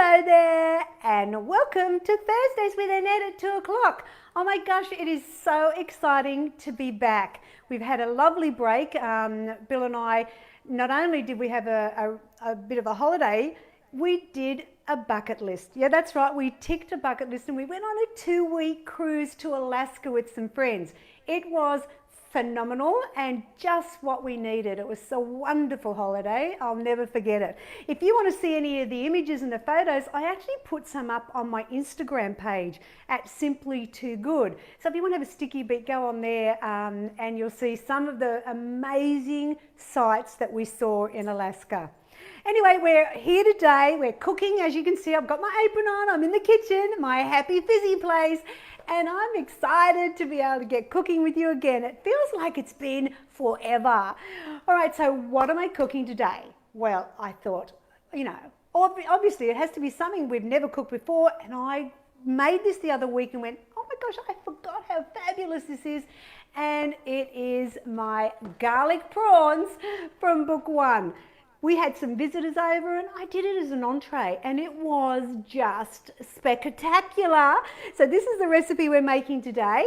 Hello there and welcome to Thursdays with Annette at 2 o'clock. Oh my gosh, it is so exciting to be back. We've had a lovely break. Bill and I, not only did we have a bit of a holiday, we did a bucket list. Yeah, that's right. We ticked a bucket list and we went on a 2-week cruise to Alaska with some friends. It was phenomenal and just what we needed. It was a wonderful holiday. I'll never forget it. If you want to see any of the images and the photos, I actually put some up on my Instagram page at Simply Too Good. So if you want to have a sticky beat, go on there and you'll see some of the amazing sights that we saw in Alaska. Anyway, we're here today. We're cooking. As you can see, I've got my apron on. I'm in the kitchen, my happy fizzy place. And I'm excited to be able to get cooking with you again. It feels like it's been forever. All right, so what am I cooking today? Well, I thought, you know, obviously it has to be something we've never cooked before. And I made this the other week and went, oh my gosh, I forgot how fabulous this is. And it is my garlic prawns from book 1. We had some visitors over and I did it as an entree and it was just spectacular. So this is the recipe we're making today.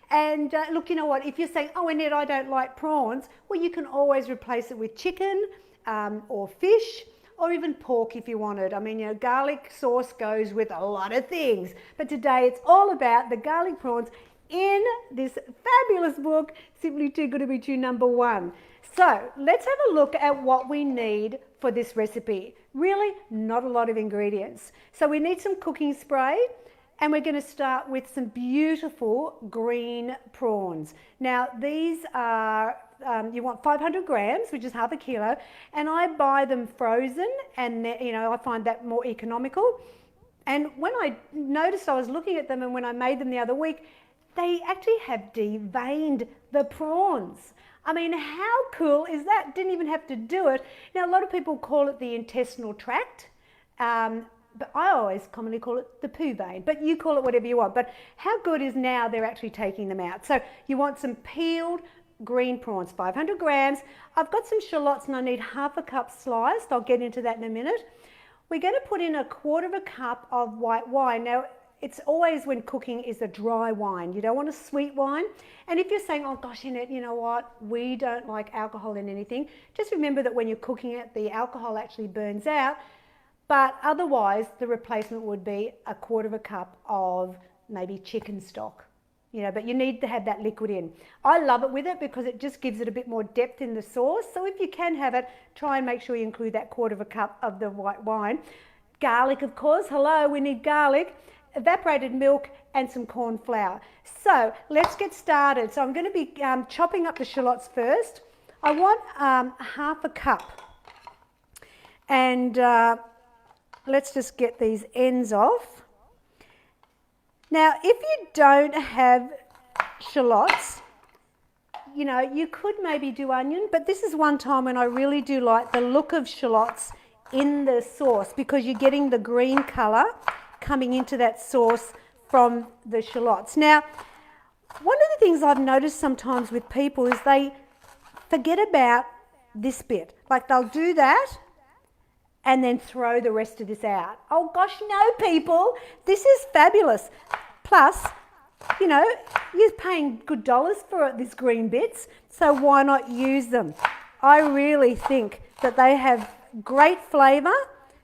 And look, you know what, if you're saying, oh Annette, I don't like prawns, well you can always replace it with chicken or fish or even pork if you wanted. I mean, you know, garlic sauce goes with a lot of things. But today it's all about the garlic prawns in this fabulous book, Simply Too Good to Be True #1. So let's have a look at what we need for this recipe. Really not a lot of ingredients. So we need some cooking spray and we're going to start with some beautiful green prawns. Now these are, you want 500 grams, which is half a kilo, and I buy them frozen and you know, I find that more economical. And when I noticed, I was looking at them and when I made them the other week, they actually have deveined the prawns. I mean, how cool is that? Didn't even have to do it. Now, a lot of people call it the intestinal tract, but I always commonly call it the poo vein, but you call it whatever you want. But how good is now they're actually taking them out? So you want some peeled green prawns, 500 grams. I've got some shallots and I need half a cup sliced. I'll get into that in a minute. We're going to put in 1/4 cup of white wine. Now, it's always when cooking is a dry wine. You don't want a sweet wine. And if you're saying, oh gosh, Annette, you know what? We don't like alcohol in anything. Just remember that when you're cooking it, the alcohol actually burns out. But otherwise, the replacement would be 1/4 cup of maybe chicken stock. You know, but you need to have that liquid in. I love it with it because it just gives it a bit more depth in the sauce. So if you can have it, try and make sure you include that 1/4 cup of the white wine. Garlic, of course. Hello, we need garlic. Evaporated milk and some corn flour. So let's get started. So I'm going to be chopping up the shallots first. I want half a cup and let's just get these ends off. Now if you don't have shallots, you know, you could maybe do onion, but this is one time when I really do like the look of shallots in the sauce because you're getting the green colour coming into that sauce from the shallots. Now, one of the things I've noticed sometimes with people is they forget about this bit. Like they'll do that and then throw the rest of this out. Oh gosh, no people, this is fabulous. Plus, you know, you're paying good dollars for these green bits, so why not use them? I really think that they have great flavour.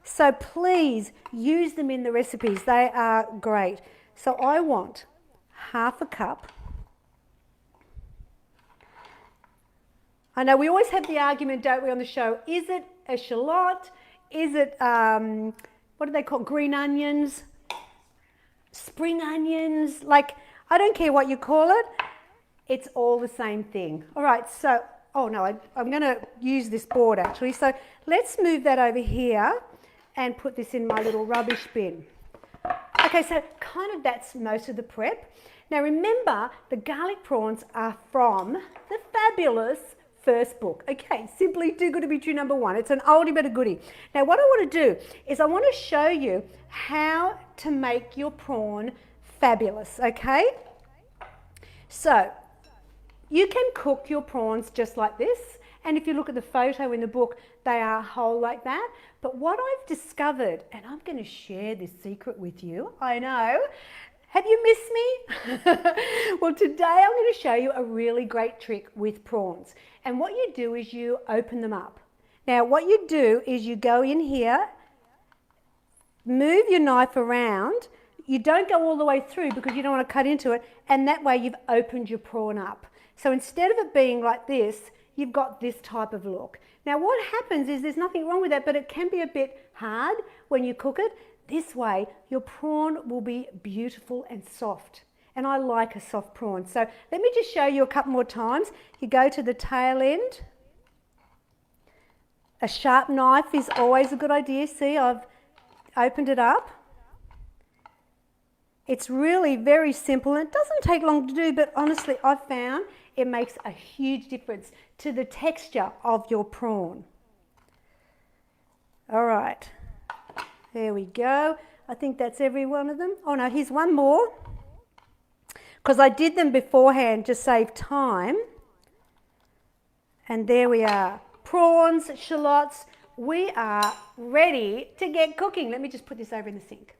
So please use them in the recipes. They are great. So I want half a cup. I know we always have the argument, don't we, on the show, is it a shallot? Is it, what do they call green onions? Spring onions? Like, I don't care what you call it. It's all the same thing. All right, so, oh no, I'm going to use this board actually. So let's move that over here and put this in my little rubbish bin. Okay, so kind of that's most of the prep. Now remember, the garlic prawns are from the fabulous first book. Okay, Simply Too Good to Be True #1. It's an oldie but a goodie. Now what I want to do is I want to show you how to make your prawn fabulous, okay? So you can cook your prawns just like this And if you look at the photo in the book, they are whole like that. But what I've discovered, and I'm going to share this secret with you, I know. Have you missed me? Well, today I'm going to show you a really great trick with prawns. And what you do is you open them up. Now, what you do is you go in here, move your knife around. You don't go all the way through because you don't want to cut into it, and that way you've opened your prawn up. So instead of it being like this, you've got this type of look. Now what happens is there's nothing wrong with that, but it can be a bit hard when you cook it. This way your prawn will be beautiful and soft. And I like a soft prawn. So let me just show you a couple more times. You go to the tail end. A sharp knife is always a good idea. See, I've opened it up. It's really very simple and it doesn't take long to do, but honestly I've found it makes a huge difference to the texture of your prawn. All right, there we go. I think that's every one of them. Oh no, here's one more. Because I did them beforehand to save time. And there we are. Prawns, shallots, we are ready to get cooking. Let me just put this over in the sink.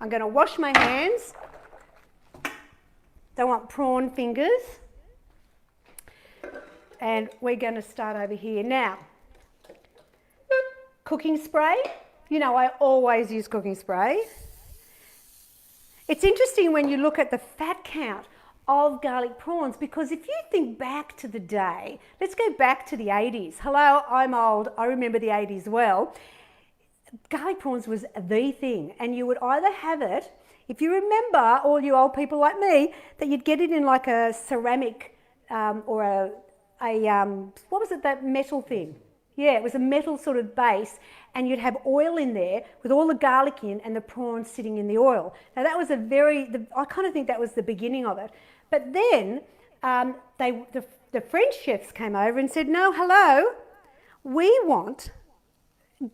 I'm going to wash my hands. Don't want prawn fingers. And we're going to start over here. Now, cooking spray. You know, I always use cooking spray. It's interesting when you look at the fat count of garlic prawns, because if you think back to the day, let's go back to the 80s. Hello, I'm old. I remember the 80s well. Garlic prawns was the thing, and you would either have it, if you remember, all you old people like me, that you'd get it in like a ceramic or a what was it, that metal thing? Yeah, it was a metal sort of base, and you'd have oil in there with all the garlic in and the prawns sitting in the oil. Now that was I kind of think that was the beginning of it. But then the French chefs came over and said, no, hello, we want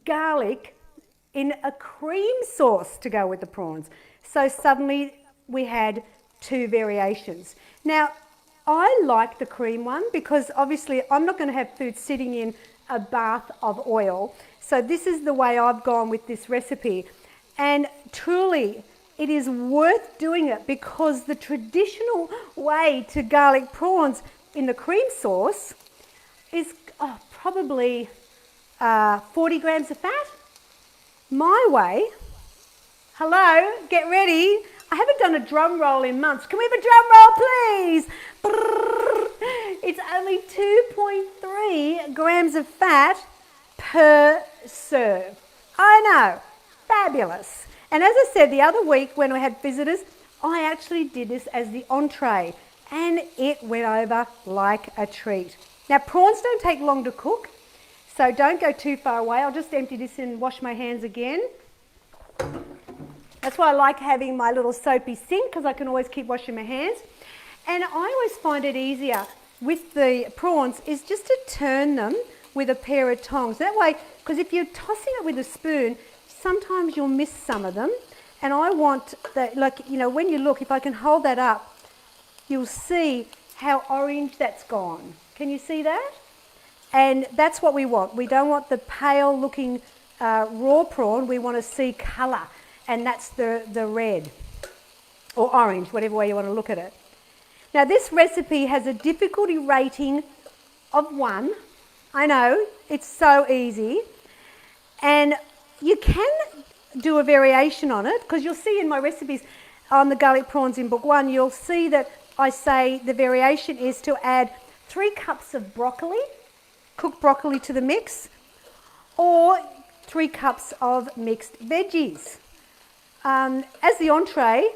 garlic in a cream sauce to go with the prawns. So suddenly we had two variations. Now, I like the cream one because obviously I'm not going to have food sitting in a bath of oil. So this is the way I've gone with this recipe. And truly, it is worth doing it because the traditional way to garlic prawns in the cream sauce is probably 40 grams of fat. My way, hello, get ready. I haven't done a drum roll in months. Can we have a drum roll, please? It's only 2.3 grams of fat per serve. I know, fabulous. And as I said the other week when we had visitors, I actually did this as the entree and it went over like a treat. Now prawns don't take long to cook, so don't go too far away. I'll just empty this in and wash my hands again. That's why I like having my little soapy sink, because I can always keep washing my hands. And I always find it easier with the prawns is just to turn them with a pair of tongs. That way, because if you're tossing it with a spoon, sometimes you'll miss some of them. And I want that, like, you know, when you look, if I can hold that up, you'll see how orange that's gone. Can you see that? And that's what we want. We don't want the pale looking raw prawn. We want to see colour. And that's the red or orange, whatever way you want to look at it. Now this recipe has a difficulty rating of 1. I know, it's so easy. And you can do a variation on it, because you'll see in my recipes on the garlic prawns in book 1, you'll see that I say the variation is to add 3 cups of broccoli, cooked broccoli to the mix, or 3 cups of mixed veggies. As the entree,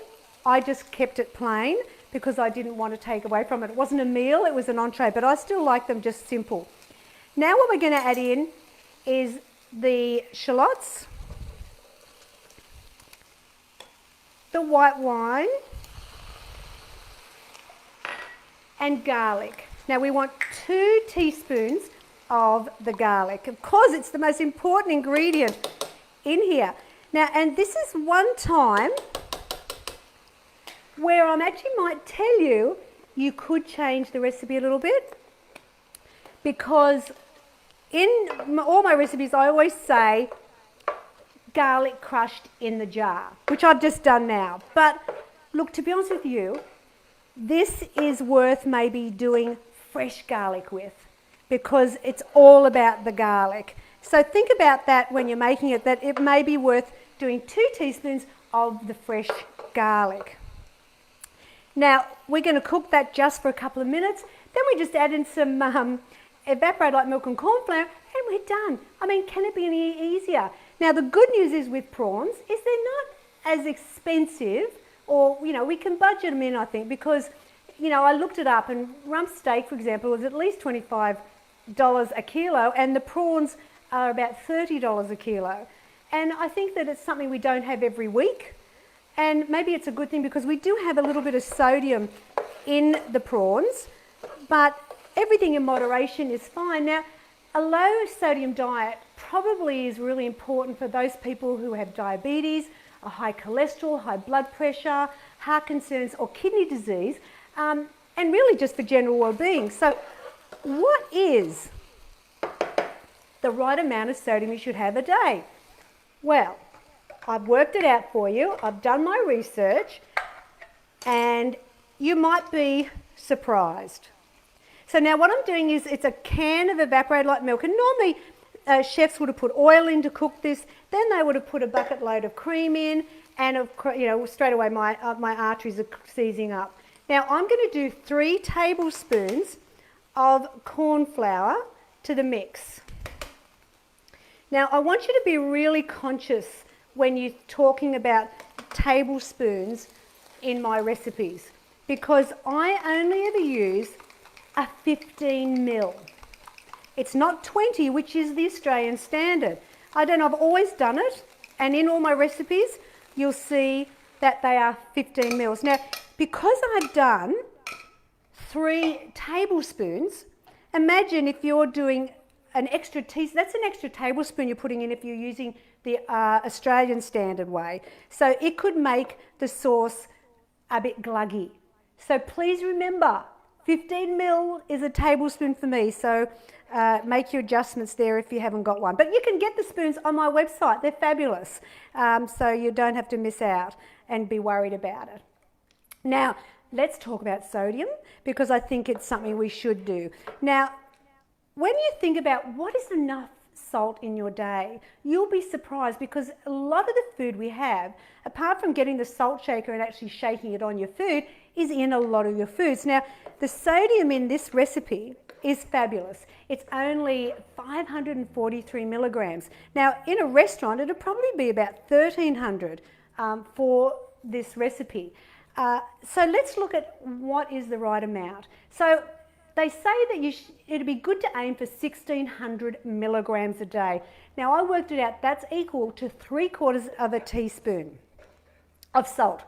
I just kept it plain because I didn't want to take away from it. It wasn't a meal, it was an entree, but I still like them just simple. Now what we're going to add in is the shallots, the white wine, and garlic. Now we want 2 teaspoons of the garlic. Of course, it's the most important ingredient in here. Now, and this is one time where I actually might tell you, you could change the recipe a little bit. because in all my recipes I always say garlic crushed in the jar, which I've just done now. But look, to be honest with you, this is worth maybe doing fresh garlic with, because it's all about the garlic. So think about that when you're making it, that it may be worth doing 2 teaspoons of the fresh garlic. Now we're going to cook that just for a couple of minutes. Then we just add in some evaporated light milk and corn flour, and we're done. I mean, can it be any easier? Now the good news is with prawns is they're not as expensive, or we can budget them in, I think, because I looked it up, and rump steak, for example, was at least $25 a kilo, and the prawns are about $30 a kilo. And I think that it's something we don't have every week, and maybe it's a good thing because we do have a little bit of sodium in the prawns, but everything in moderation is fine. Now, a low sodium diet probably is really important for those people who have diabetes, a high cholesterol, high blood pressure, heart concerns, or kidney disease, and really just for general well-being. So what is the right amount of sodium you should have a day? Well, I've worked it out for you. I've done my research, and you might be surprised. So now what I'm doing is, it's a can of evaporated light milk, and normally chefs would have put oil in to cook this, then they would have put a bucket load of cream in, and straight away my arteries are seizing up. Now I'm going to do 3 tablespoons of corn flour to the mix. Now I want you to be really conscious when you're talking about tablespoons in my recipes, because I only ever use a 15 ml. It's not 20, which is the Australian standard. I've always done it, and in all my recipes you'll see that they are 15 mils. Now, because I've done 3 tablespoons, imagine if you're doing an extra teaspoon, that's an extra tablespoon you're putting in if you're using the Australian standard way. So it could make the sauce a bit gluggy. So please remember, 15 ml is a tablespoon for me, so make your adjustments there if you haven't got one. But you can get the spoons on my website. They're fabulous, so you don't have to miss out and be worried about it. Now, let's talk about sodium, because I think it's something we should do. Now, when you think about what is enough salt in your day, you'll be surprised, because a lot of the food we have, apart from getting the salt shaker and actually shaking it on your food, is in a lot of your foods. Now, the sodium in this recipe is fabulous. It's only 543 milligrams. Now, in a restaurant, it'll probably be about 1,300 for this recipe. So let's look at what is the right amount. So they say that it'd be good to aim for 1,600 milligrams a day. Now, I worked it out. That's equal to 3/4 of a teaspoon of salt.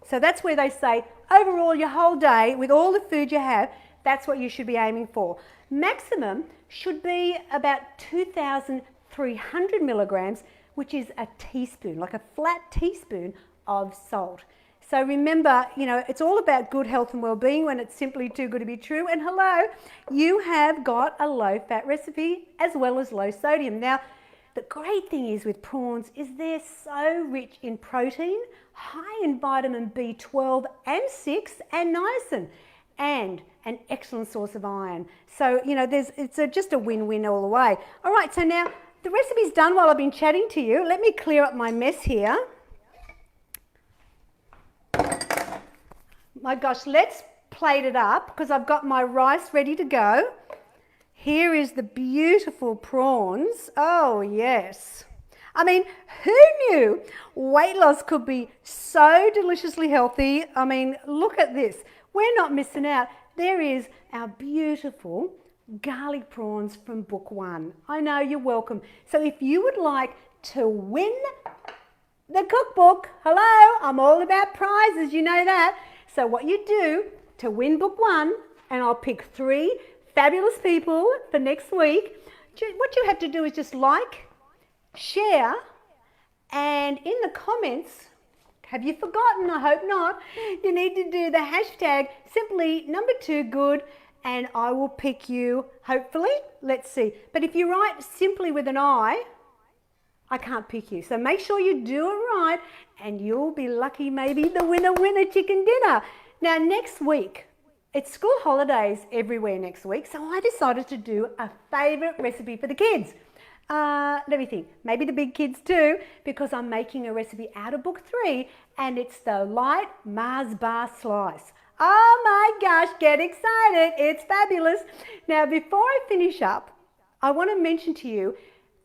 So that's where they say overall your whole day, with all the food you have, that's what you should be aiming for. Maximum should be about 2,300 milligrams, which is a teaspoon, like a flat teaspoon of salt. So remember, it's all about good health and well-being when it's simply too good to be true. And hello, you have got a low-fat recipe as well as low sodium. Now, the great thing is with prawns is they're so rich in protein, high in vitamin B12 and 6 and niacin, and an excellent source of iron. So, it's just a win-win all the way. All right, so now the recipe's done while I've been chatting to you. Let me clear up my mess here. My gosh, let's plate it up, because I've got my rice ready to go. Here is the beautiful prawns. Oh, yes. I mean, who knew weight loss could be so deliciously healthy? I mean, look at this. We're not missing out. There is our beautiful garlic prawns from book 1. I know, you're welcome. So if you would like to win the cookbook, hello, I'm all about prizes, you know that. So what you do to win book 1, and I'll pick 3 fabulous people for next week, what you have to do is just like, share, and in the comments, have you forgotten? I hope not. You need to do the hashtag Symply #2good, and I will pick you, hopefully. Let's see. But if you write Symply with an I can't pick you. So make sure you do it right and you'll be lucky, maybe the winner chicken dinner. Now next week, it's school holidays everywhere next week, so I decided to do a favourite recipe for the kids. Let me think, maybe the big kids too, because I'm making a recipe out of book 3 and it's the light Mars bar slice. Oh my gosh, get excited, it's fabulous. Now before I finish up, I want to mention to you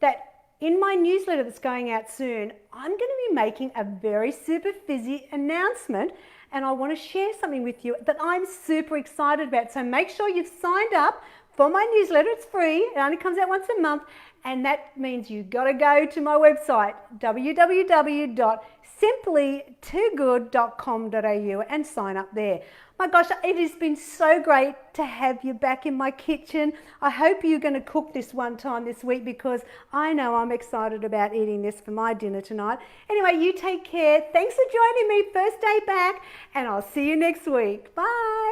that in my newsletter that's going out soon, I'm going to be making a very super fizzy announcement, and I want to share something with you that I'm super excited about. So make sure you've signed up for my newsletter. It's free. It only comes out once a month. And that means you've got to go to my website, www.simplytoogood.com.au, and sign up there. My gosh, it has been so great to have you back in my kitchen. I hope you're going to cook this one time this week, because I know I'm excited about eating this for my dinner tonight. Anyway, you take care. Thanks for joining me. First day back, and I'll see you next week. Bye.